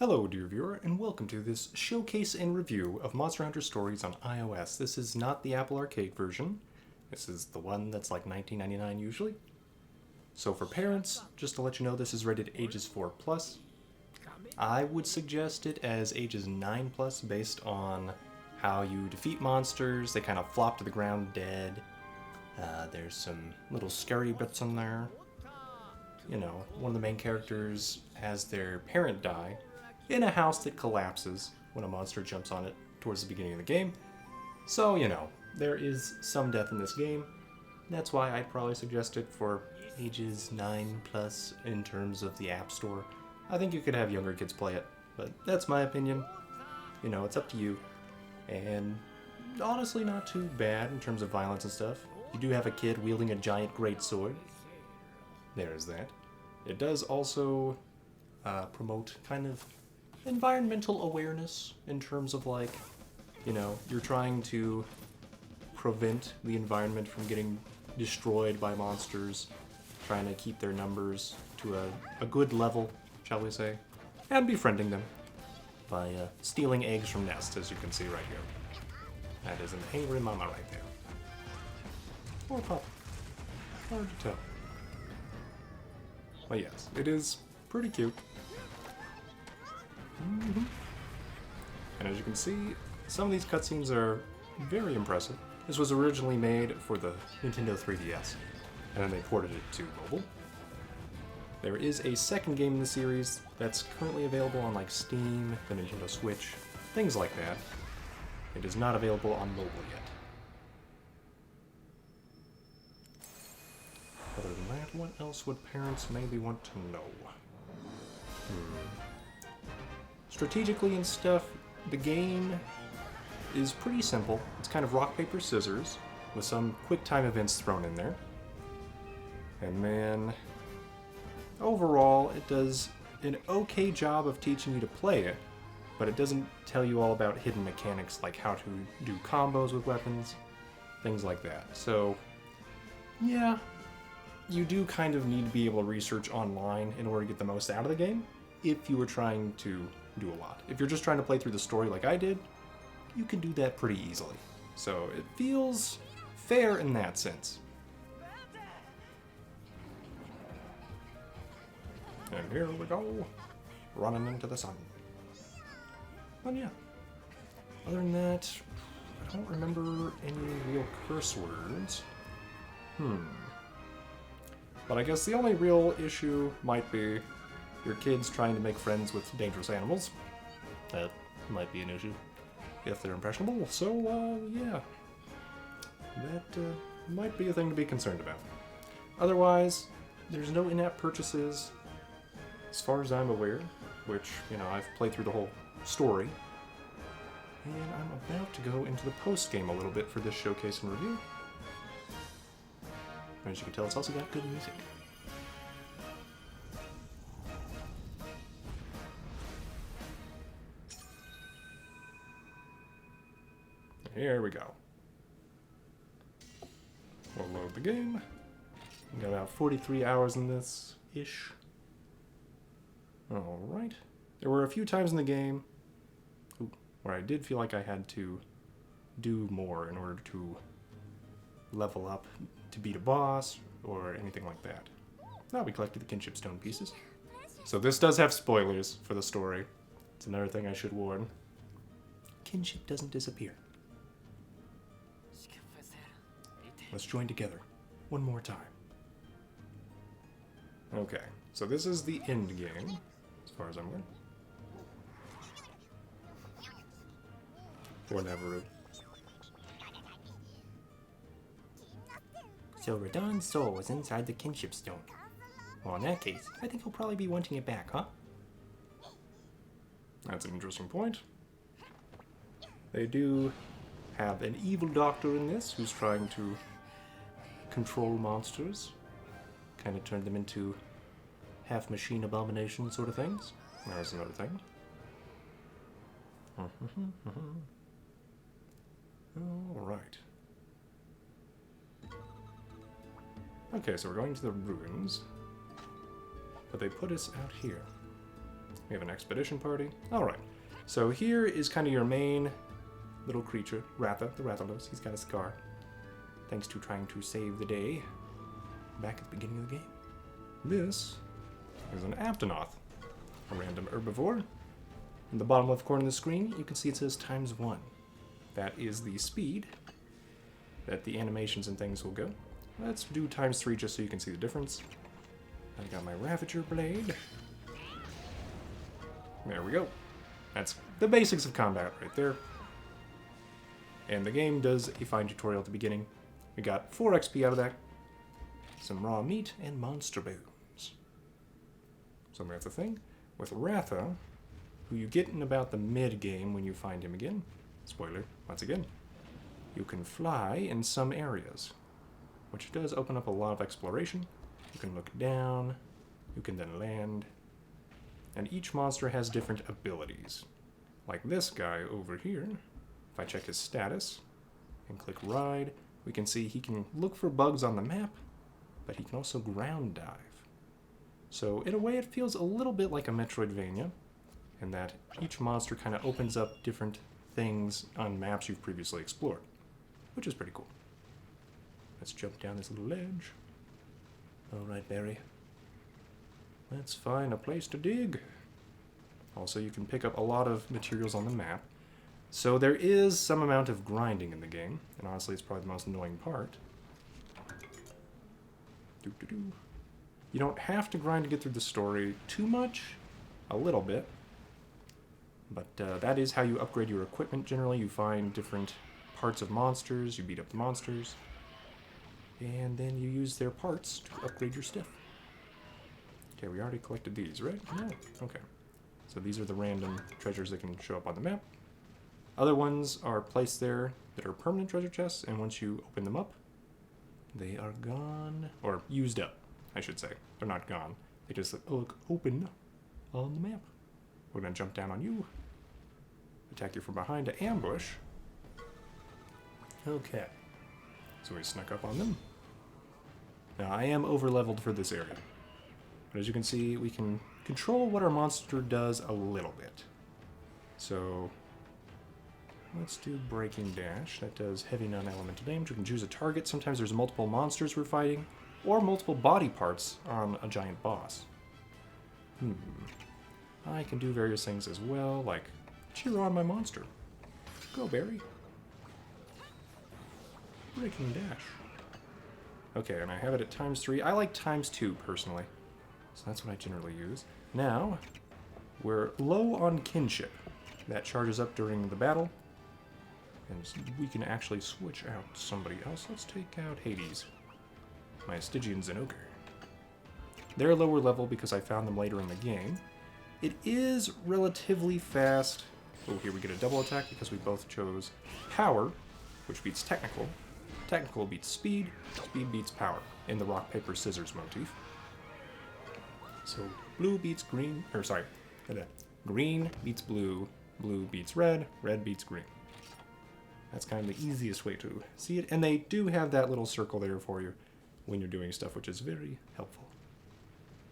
Hello, dear viewer, and welcome to this showcase and review of Monster Hunter Stories on iOS. This is not the Apple Arcade version. This is the one that's like $19.99 usually. So for parents, just to let you know, this is rated ages 4+. I would suggest it as ages 9+ based on how you defeat monsters. They kind of flop to the ground dead. There's some little scary bits in there. You know, one of the main characters has their parent die in a house that collapses when a monster jumps on it towards the beginning of the game. So, you know, there is some death in this game. That's why I'd probably suggest it for ages 9+ in terms of the App Store. I think you could have younger kids play it, but that's my opinion. You know, it's up to you. And honestly, not too bad in terms of violence and stuff. You do have a kid wielding a giant greatsword. There's that. It does also promote kind of environmental awareness in terms of, like, you know, you're trying to prevent the environment from getting destroyed by monsters, trying to keep their numbers to a good level, shall we say, and befriending them by stealing eggs from nests, as you can see right here. That is an angry mama right there. Or a pup. Hard to tell. But yes, it is pretty cute. And as you can see, some of these cutscenes are very impressive. This was originally made for the Nintendo 3DS, and then they ported it to mobile. There is a second game in the series that's currently available on like Steam, the Nintendo Switch, things like that. It is not available on mobile yet. Other than that, what else would parents maybe want to know? Strategically and stuff, the game is pretty simple. It's kind of rock, paper, scissors, with some quick time events thrown in there. And man, overall, it does an okay job of teaching you to play it, but it doesn't tell you all about hidden mechanics like how to do combos with weapons, things like that. So, yeah, you do kind of need to be able to research online in order to get the most out of the game, if you were trying to do a lot. If you're just trying to play through the story like I did, you can do that pretty easily. So it feels fair in that sense. And here we go, running into the sun. But yeah, other than that, I don't remember any real curse words. But I guess the only real issue might be your kids trying to make friends with dangerous animals. That might be an issue if they're impressionable. So, yeah. That might be a thing to be concerned about. Otherwise, there's no in-app purchases as far as I'm aware, which, you know, I've played through the whole story. And I'm about to go into the post-game a little bit for this showcase and review. As you can tell, it's also got good music. Here we go. We'll load the game. Got about 43 hours in this-ish. Alright. There were a few times in the game where I did feel like I had to do more in order to level up to beat a boss or anything like that. Now we collected the Kinship Stone pieces. So this does have spoilers for the story. It's another thing I should warn. Kinship doesn't disappear. Let's join together one more time. Okay, so this is the end game, as far as I'm aware. For Neveru. So Radon's soul was inside the Kinship Stone. Well, in that case, I think he'll probably be wanting it back, huh? That's an interesting point. They do have an evil doctor in this who's trying to control monsters. Kind of turn them into half-machine abomination sort of things. There's another thing. Alright. Okay, so we're going to the ruins. But they put us out here. We have an expedition party. Alright. So here is kind of your main little creature, Ratha, the Rathalos. He's got a scar. Thanks to trying to save the day back at the beginning of the game. This is an Aptonoth, a random herbivore. In the bottom left corner of the screen, you can see it says ×1. That is the speed that the animations and things will go. Let's do ×3 just so you can see the difference. I got my Ravager blade. There we go. That's the basics of combat right there. And the game does a fine tutorial at the beginning. We got 4 XP out of that, some raw meat, and monster bones. So that's the thing. With Ratha, who you get in about the mid-game when you find him again, spoiler, once again, you can fly in some areas, which does open up a lot of exploration. You can look down, you can then land, and each monster has different abilities. Like this guy over here, if I check his status and click ride, we can see he can look for bugs on the map, but he can also ground dive. So in a way it feels a little bit like a Metroidvania, in that each monster kind of opens up different things on maps you've previously explored, which is pretty cool. Let's jump down this little ledge. Alright, Barry. Let's find a place to dig. Also, you can pick up a lot of materials on the map. So there is some amount of grinding in the game, and honestly it's probably the most annoying part. You don't have to grind to get through the story too much, a little bit. But that is how you upgrade your equipment generally. You find different parts of monsters, you beat up the monsters, and then you use their parts to upgrade your stuff. Okay, we already collected these, right? No. Okay. So these are the random treasures that can show up on the map. Other ones are placed there that are permanent treasure chests, and once you open them up, they are gone, or used up, I should say. They're not gone. They just look open on the map. We're gonna jump down on you, attack you from behind to ambush. Okay. So we snuck up on them. Now I am over-leveled for this area. But as you can see, we can control what our monster does a little bit. So let's do Breaking Dash. That does heavy non-elemental damage. We can choose a target. Sometimes there's multiple monsters we're fighting, or multiple body parts on a giant boss. I can do various things as well, like cheer on my monster. Go, Barry. Breaking Dash. Okay, and I have it at ×3. I like ×2 personally, so that's what I generally use. Now, we're low on kinship. That charges up during the battle, and we can actually switch out somebody else. Let's take out Hades, my Stygian Zinogre. They're lower level because I found them later in the game. It is relatively fast. Oh, here we get a double attack because we both chose power, which beats technical. Technical beats speed, speed beats power in the rock, paper, scissors motif. So blue beats green, or sorry, green beats blue, blue beats red, red beats green. That's kind of the easiest way to see it. And they do have that little circle there for you when you're doing stuff, which is very helpful.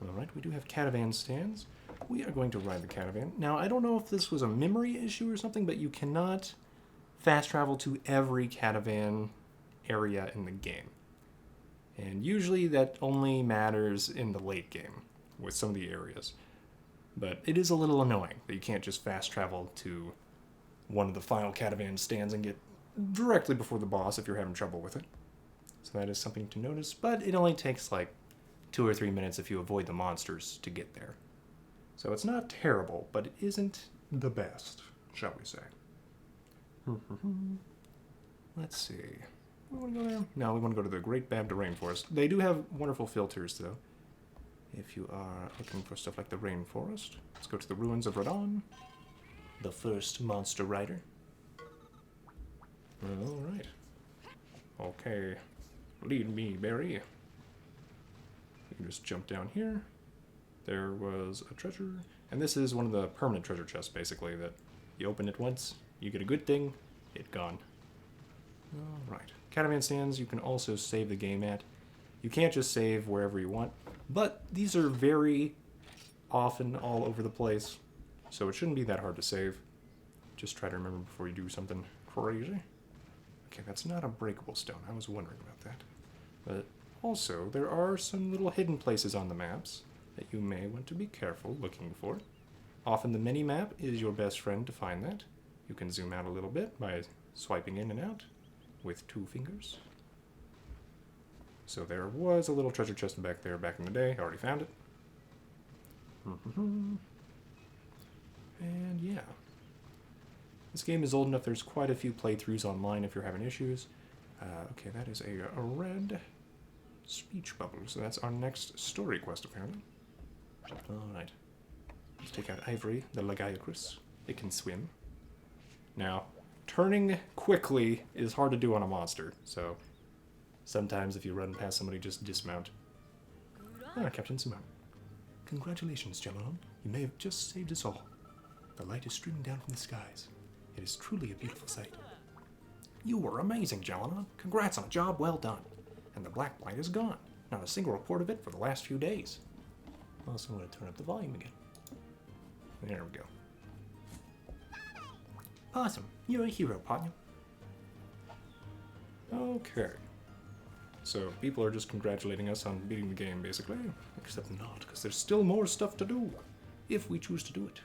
Alright, we do have caravan stands. We are going to ride the caravan. Now, I don't know if this was a memory issue or something, but you cannot fast travel to every caravan area in the game. And usually that only matters in the late game with some of the areas. But it is a little annoying that you can't just fast travel to one of the final caravan stands and get directly before the boss if you're having trouble with it. So that is something to notice, but it only takes like 2 or 3 minutes if you avoid the monsters to get there. So it's not terrible, but it isn't the best, shall we say. Let's see. We want to go there? No, we want to go to the Great Babda Rainforest. They do have wonderful filters, though. If you are looking for stuff like the rainforest, let's go to the Ruins of Radon, the first monster rider. Alright. Okay. Lead me, Barry. We can just jump down here. There was a treasure. And this is one of the permanent treasure chests, basically, that you open it once, you get a good thing, it's gone. Alright. Caravan stands you can also save the game at. You can't just save wherever you want, but these are very often all over the place, so it shouldn't be that hard to save. Just try to remember before you do something crazy. Okay, that's not a breakable stone. I was wondering about that. But also, there are some little hidden places on the maps that you may want to be careful looking for. Often the mini-map is your best friend to find that. You can zoom out a little bit by swiping in and out with 2 fingers. So there was a little treasure chest back there back in the day. I already found it. And yeah. This game is old enough there's quite a few playthroughs online if you're having issues. Okay, that is a red speech bubble. So that's our next story quest, apparently. Alright. Let's take out Ivory, the Lagiacrus. It can swim. Now, turning quickly is hard to do on a monster, so sometimes if you run past somebody, just dismount. Ah, Captain Simone. Congratulations, gentlemen. You may have just saved us all. The light is streaming down from the skies. It is truly a beautiful sight. You were amazing, gentlemen. Congrats on a job well done. And the black light is gone. Not a single report of it for the last few days. Also, I'm going to turn up the volume again. There we go. Awesome. You're a hero, partner. Okay. So, people are just congratulating us on beating the game, basically. Except not, because there's still more stuff to do. If we choose to do it.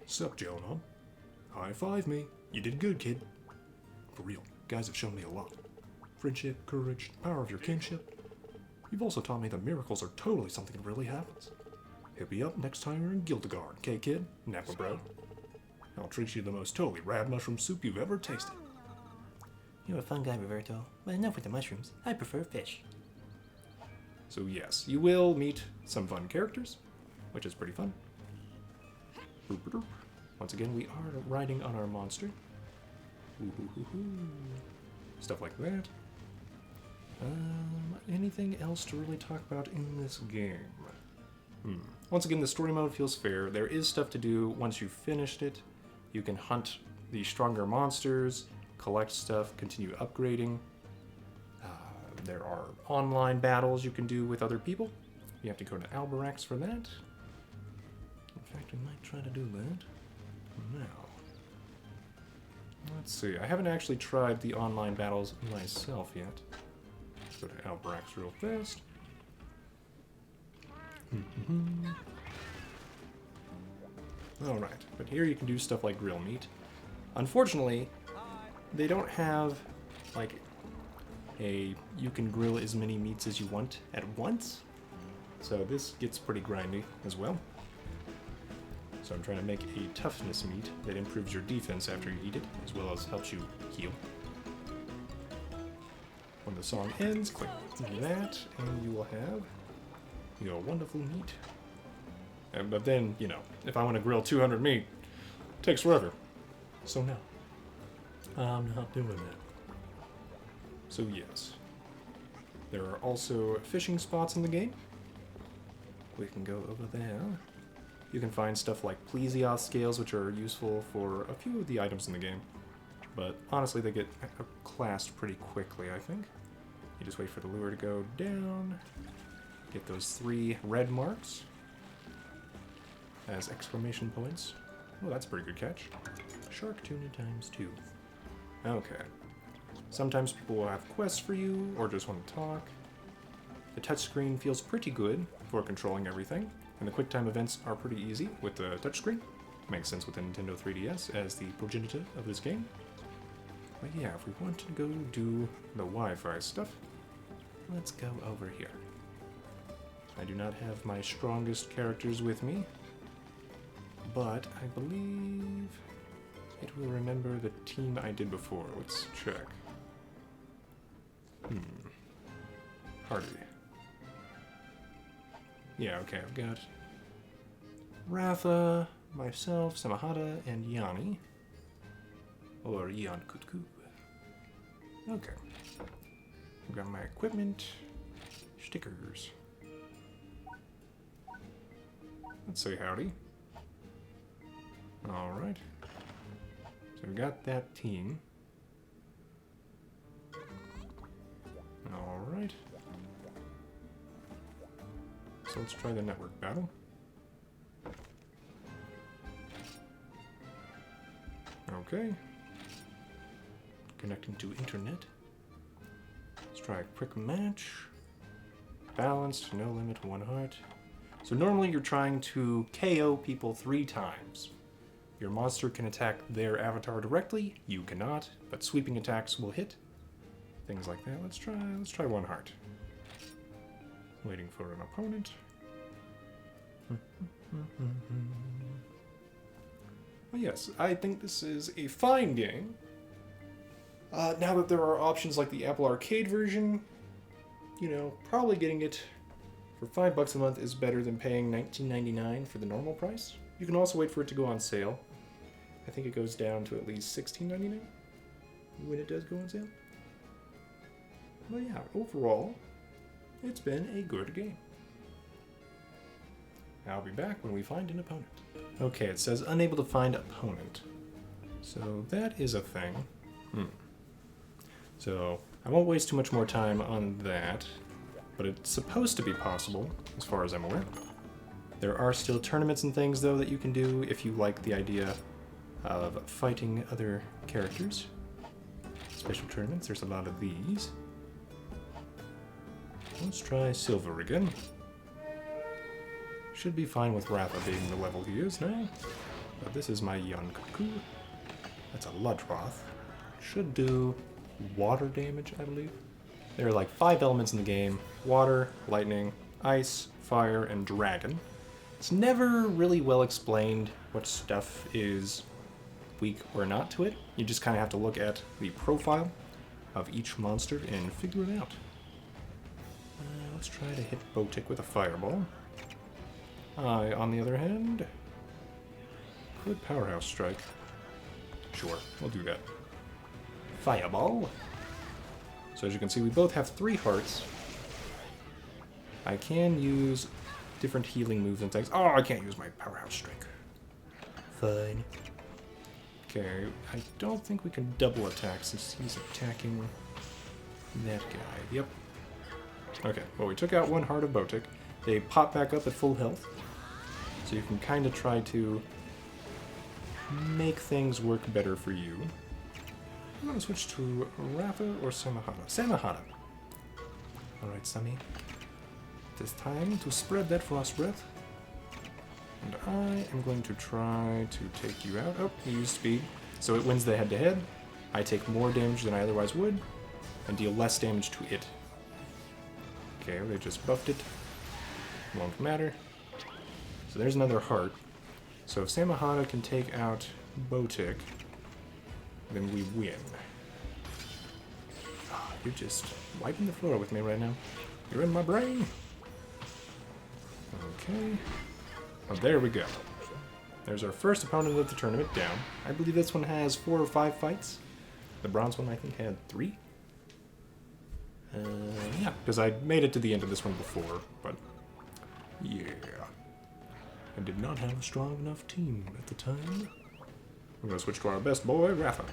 Sup, Gentlemen? High five me. You did good, kid. For real, guys have shown me a lot. Friendship, courage, power of your kinship. You've also taught me that miracles are totally something that really happens. Hit me up next time you're in Gildegard, okay, kid? Nappa, bro. I'll treat you to the most totally rad mushroom soup you've ever tasted. You're a fun guy, Roberto. But enough with the mushrooms. I prefer fish. So yes, you will meet some fun characters, which is pretty fun. Once again, we are riding on our monster. Stuff like that. Anything else to really talk about in this game? Once again, the story mode feels fair. There is stuff to do once you've finished it. You can hunt the stronger monsters, collect stuff, continue upgrading. There are online battles you can do with other people. You have to go to Alberax for that. In fact, we might try to do that now. Let's see. I haven't actually tried the online battles myself yet. Let's go to Alberax real fast. Alright, but here you can do stuff like grill meat. Unfortunately, they don't have, like, you can grill as many meats as you want at once. So this gets pretty grindy as well. So I'm trying to make a toughness meat that improves your defense after you eat it, as well as helps you heal. When the song ends, click that, and you will have your wonderful meat. But then, you know, if I want to grill 200 meat, it takes forever. So no. I'm not doing that. So yes. There are also fishing spots in the game. We can go over there. You can find stuff like plesioth scales, which are useful for a few of the items in the game. But honestly, they get classed pretty quickly, I think. You just wait for the lure to go down. Get those 3 red marks as exclamation points. Oh, that's a pretty good catch. Shark tuna ×2. Okay. Sometimes people will have quests for you, or just want to talk. The touchscreen feels pretty good for controlling everything, and the QuickTime events are pretty easy with the touchscreen. Makes sense with the Nintendo 3DS as the progenitor of this game. But yeah, if we want to go do the Wi-Fi stuff, let's go over here. I do not have my strongest characters with me, but I believe it will remember the team I did before. Let's check. Hardy. Yeah, okay, I've got Ratha, myself, Samahata, and Yanni. Or Yan Kutku. Okay. I've got my equipment. Stickers. Let's say howdy. Alright. So we got that team. So let's try the network battle. Okay. Connecting to internet. Let's try a quick match. Balanced, no limit, 1 heart. So normally you're trying to KO people 3 times. Your monster can attack their avatar directly, you cannot, but sweeping attacks will hit. Things like that. Let's try 1 heart. Waiting for an opponent. Well, yes, I think this is a fine game. Now that there are options like the Apple Arcade version, you know, probably getting it for $5 a month is better than paying $19.99 for the normal price. You can also wait for it to go on sale. I think it goes down to at least $16.99 when it does go on sale. But yeah, overall, it's been a good game. I'll be back when we find an opponent. Okay, it says unable to find opponent. So that is a thing. So I won't waste too much more time on that, but it's supposed to be possible, as far as I'm aware. There are still tournaments and things, though, that you can do if you like the idea of fighting other characters. Special tournaments, there's a lot of these. Let's try Silver again. Should be fine with Ratha being the level he is now. But this is my young cuckoo. That's a Ludroth. Should do water damage, I believe. There are like 5 elements in the game. Water, lightning, ice, fire, and dragon. It's never really well explained what stuff is weak or not to it. You just kind of have to look at the profile of each monster and figure it out. Let's try to hit Botik with a fireball. I, on the other hand, could Powerhouse Strike. Sure, we'll do that. Fireball. So as you can see, we both have 3 hearts. I can use different healing moves and things. Oh, I can't use my Powerhouse Strike. Fine. Okay, I don't think we can double attack since he's attacking that guy. Yep. Okay, well, we took out 1 heart of Botik. They pop back up at full health. So you can kind of try to make things work better for you. I'm going to switch to Ratha or Samahana. Samahana. Alright, Sami. It is time to spread that frost breath. And I am going to try to take you out. Oh, he used speed. So it wins the head-to-head. I take more damage than I otherwise would, and deal less damage to it. Okay, they just buffed it. Won't matter. So there's another heart. So if Samahana can take out Botik, then we win. Oh, you're just wiping the floor with me right now. You're in my brain. Okay. Oh, there we go. There's our first opponent of the tournament down. I believe this one has 4 or 5 fights. The bronze one, I think, had 3. Yeah, because I made it to the end of this one before, but yeah. I did not have a strong enough team at the time. We're going to switch to our best boy, Ratha.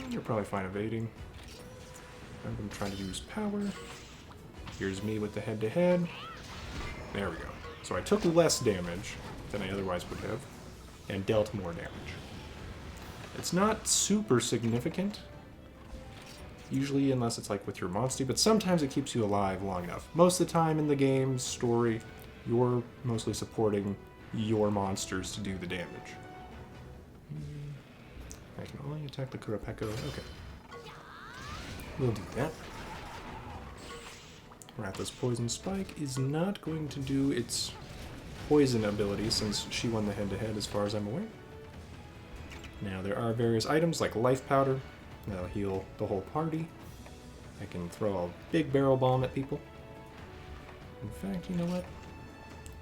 You're probably fine evading. I'm going to try to use power. Here's me with the head-to-head. There we go. So I took less damage than I otherwise would have, and dealt more damage. It's not super significant, usually unless it's like with your monster, but sometimes it keeps you alive long enough. Most of the time in the game's story, you're mostly supporting your monsters to do the damage. I can only attack the Kurapeko. Okay. We'll do that. Ratha's Poison Spike is not going to do its poison ability since she won the head-to-head as far as I'm aware. Now there are various items like Life Powder. That'll heal the whole party. I can throw a big barrel bomb at people. In fact, you know what?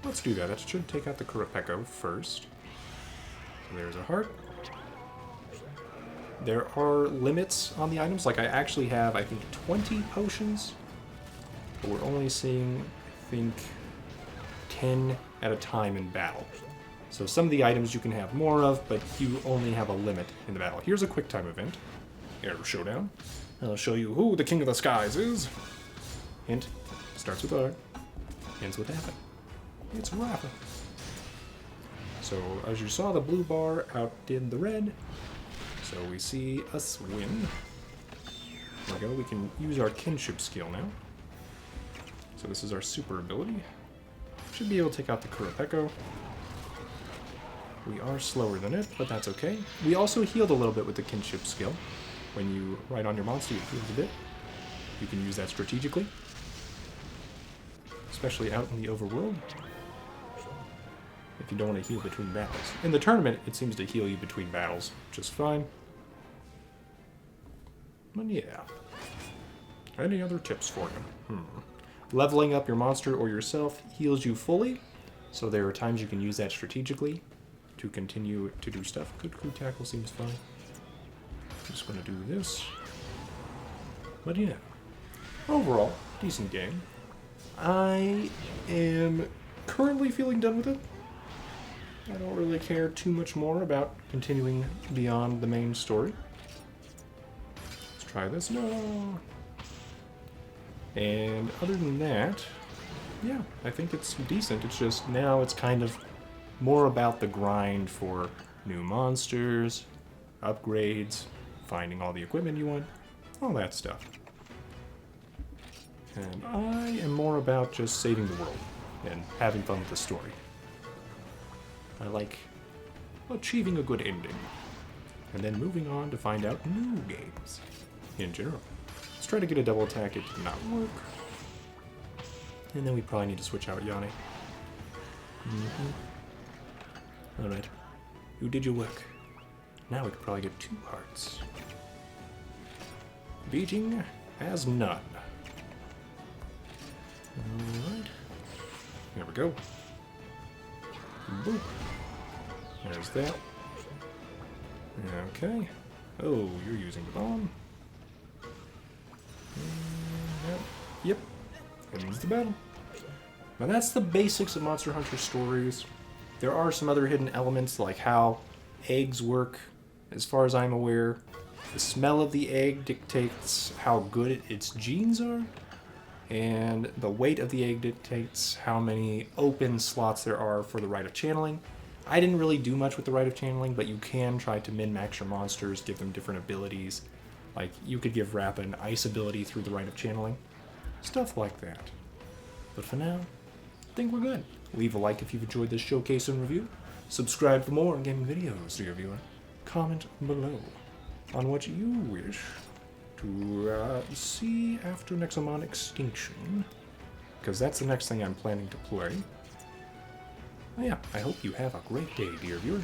Let's do that. It should take out the Kurapeko first. So there's a heart. There are limits on the items. Like I actually have, I think, 20 potions. But we're only seeing, I think, 10 at a time in battle. So some of the items you can have more of, but you only have a limit in the battle. Here's a quick time event. Arrow Showdown. I'll show you who the King of the Skies is. Hint, starts with R. ends with Rappa. It's Rappa. So, as you saw, the blue bar outdid the red. So we see us win. There we go. We can use our Kinship Skill now. So this is our super ability. Should be able to take out the Kurapeko. We are slower than it, but that's okay. We also healed a little bit with the Kinship Skill. When you ride on your monster, it heals a bit. You can use that strategically. Especially out in the overworld. If you don't want to heal between battles. In the tournament, it seems to heal you between battles just fine. But yeah. Any other tips for you? Leveling up your monster or yourself heals you fully, so there are times you can use that strategically to continue to do stuff. Good crew tackle seems fine. Just gonna do this. But yeah. Overall, decent game. I am currently feeling done with it. I don't really care too much more about continuing beyond the main story. Let's try this. No. And other than that, yeah, I think it's decent. It's just now it's kind of more about the grind for new monsters, upgrades, finding all the equipment you want, all that stuff. And I am more about just saving the world and having fun with the story. I like achieving a good ending, and then moving on to find out new games in general. Let's try to get a double attack. It did not work. And then we probably need to switch out Yane. Alright. You did your work. Now we could probably get 2 hearts. Beating as none. Alright. There we go. Boop. There's that. Okay. Oh, you're using the bomb. Yep. Ends the battle. Now that's the basics of Monster Hunter stories. There are some other hidden elements like how eggs work. As far as I'm aware, the smell of the egg dictates how good its genes are. And the weight of the egg dictates how many open slots there are for the Rite of Channeling. I didn't really do much with the Rite of Channeling, but you can try to min-max your monsters, give them different abilities. Like, you could give Rappa an ice ability through the Rite of Channeling. Stuff like that. But for now, I think we're good. Leave a like if you've enjoyed this showcase and review. Subscribe for more gaming videos, dear viewer. Comment below on what you wish to see after Nexomon Extinction, because that's the next thing I'm planning to play. Well, yeah, I hope you have a great day, dear viewer.